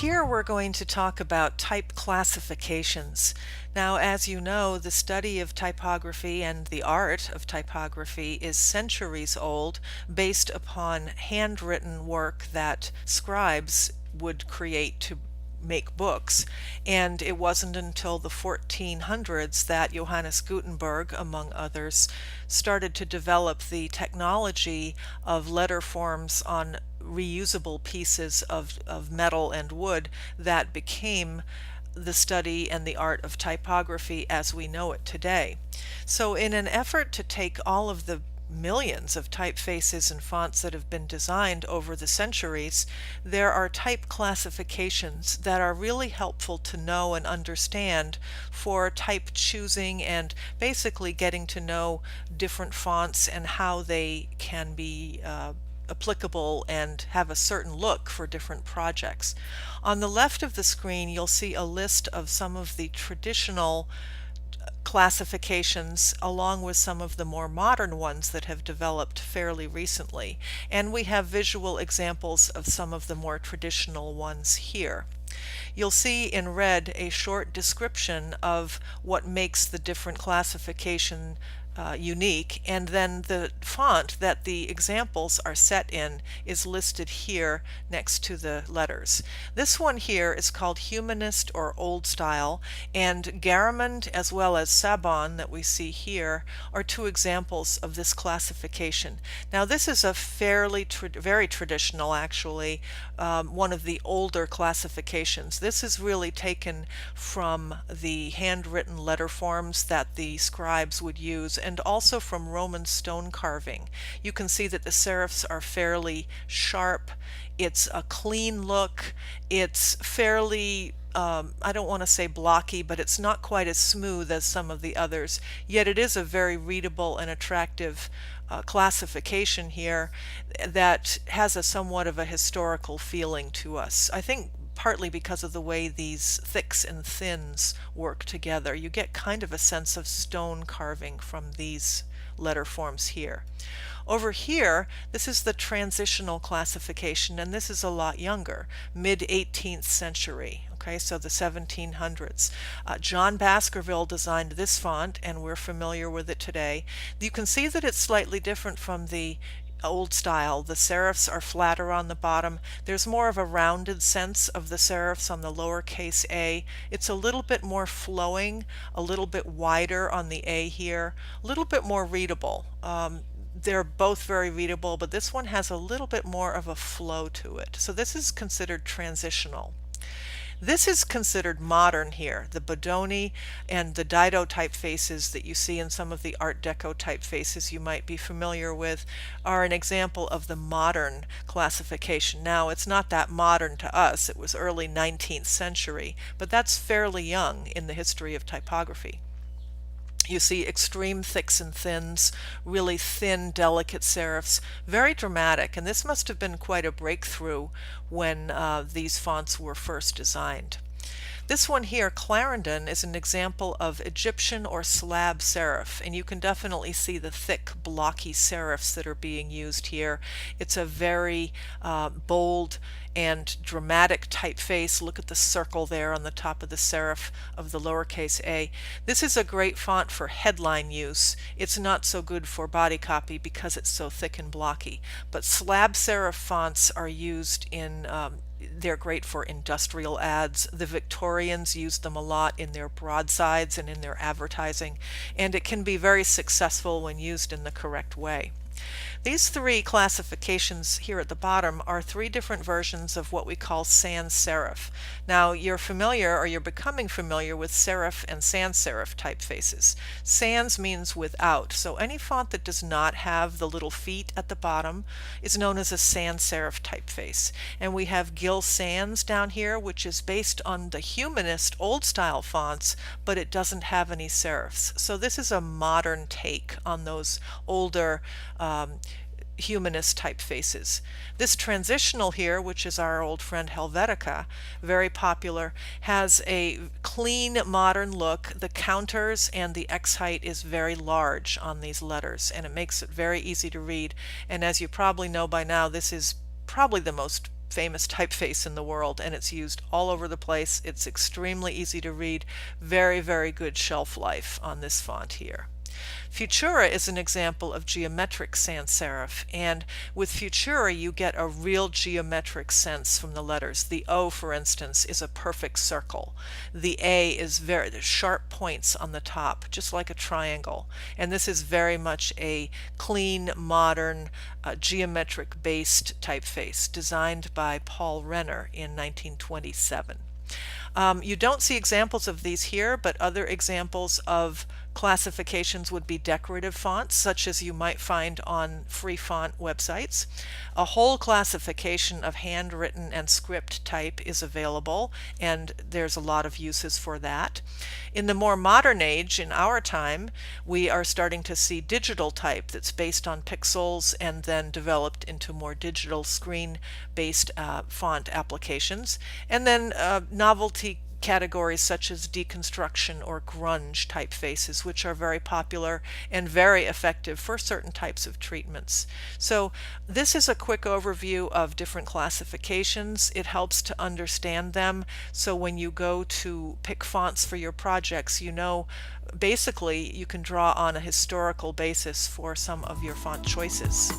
Here we're going to talk about type classifications. Now, as you know, the study of typography and the art of typography is centuries old, based upon handwritten work that scribes would create to make books. And it wasn't until the 1400s that Johannes Gutenberg, among others, started to develop the technology of letter forms on reusable pieces of metal and wood that became the study and the art of typography as we know it today. So in an effort to take all of the millions of typefaces and fonts that have been designed over the centuries, there are type classifications that are really helpful to know and understand for type choosing and basically getting to know different fonts and how they can be applicable and have a certain look for different projects. On the left of the screen, you'll see a list of some of the traditional classifications along with some of the more modern ones that have developed fairly recently. And we have visual examples of some of the more traditional ones here. You'll see in red a short description of what makes the different classification unique, and then the font that the examples are set in is listed here next to the letters. This one here is called Humanist or Old Style, and Garamond as well as Sabon that we see here are two examples of this classification. Now this is a very traditional, actually, one of the older classifications. This is really taken from the handwritten letter forms that the scribes would use, and also from Roman stone carving. You can see that the serifs are fairly sharp. It's a clean look. It's fairly I don't want to say blocky, but it's not quite as smooth as some of the others, yet it is a very readable and attractive classification here that has a somewhat of a historical feeling to us. I think partly because of the way these thicks and thins work together. You get kind of a sense of stone carving from these letter forms here. Over here, this is the transitional classification, and this is a lot younger, mid-18th century. Okay, so the 1700s. John Baskerville designed this font, and we're familiar with it today. You can see that it's slightly different from the old style. The serifs are flatter on the bottom. There's more of a rounded sense of the serifs on the lowercase a. It's a little bit more flowing, a little bit wider on the a here, a little bit more readable. They're both very readable, but this one has a little bit more of a flow to it. So this is considered transitional. This is considered modern here. The Bodoni and the Dido typefaces that you see in some of the Art Deco typefaces you might be familiar with are an example of the modern classification. Now, it's not that modern to us. It was early 19th century, but that's fairly young in the history of typography. You see extreme thicks and thins, really thin, delicate serifs, very dramatic, and this must have been quite a breakthrough when these fonts were first designed. This one here, Clarendon, is an example of Egyptian or slab serif, and you can definitely see the thick, blocky serifs that are being used here. It's a very bold and dramatic typeface. Look at the circle there on the top of the serif of the lowercase a. This is a great font for headline use. It's not so good for body copy because it's so thick and blocky. But slab serif fonts are used in they're great for industrial ads. The Victorians used them a lot in their broadsides and in their advertising, and it can be very successful when used in the correct way. These three classifications here at the bottom are three different versions of what we call sans-serif. Now you're familiar, or you're becoming familiar, with serif and sans-serif typefaces. Sans means without, so any font that does not have the little feet at the bottom is known as a sans-serif typeface. And we have Gill Sans down here, which is based on the Humanist old style fonts, but it doesn't have any serifs. So this is a modern take on those older Humanist typefaces. This Transitional here, which is our old friend Helvetica, very popular, has a clean modern look. The counters and the X height is very large on these letters, and it makes it very easy to read. And as you probably know by now, this is probably the most famous typeface in the world, and it's used all over the place. It's extremely easy to read, very, very good shelf life on this font here. Futura is an example of geometric sans-serif, and with Futura you get a real geometric sense from the letters. The O, for instance, is a perfect circle. The A is there's sharp points on the top, just like a triangle. And this is very much a clean, modern, geometric-based typeface designed by Paul Renner in 1927. You don't see examples of these here, but other examples of classifications would be decorative fonts, such as you might find on free font websites. A whole classification of handwritten and script type is available, and there's a lot of uses for that. In the more modern age, in our time, we are starting to see digital type that's based on pixels and then developed into more digital screen-based font applications. And then novelty categories such as deconstruction or grunge typefaces, which are very popular and very effective for certain types of treatments. So this is a quick overview of different classifications. It helps to understand them, so when you go to pick fonts for your projects, you know basically you can draw on a historical basis for some of your font choices.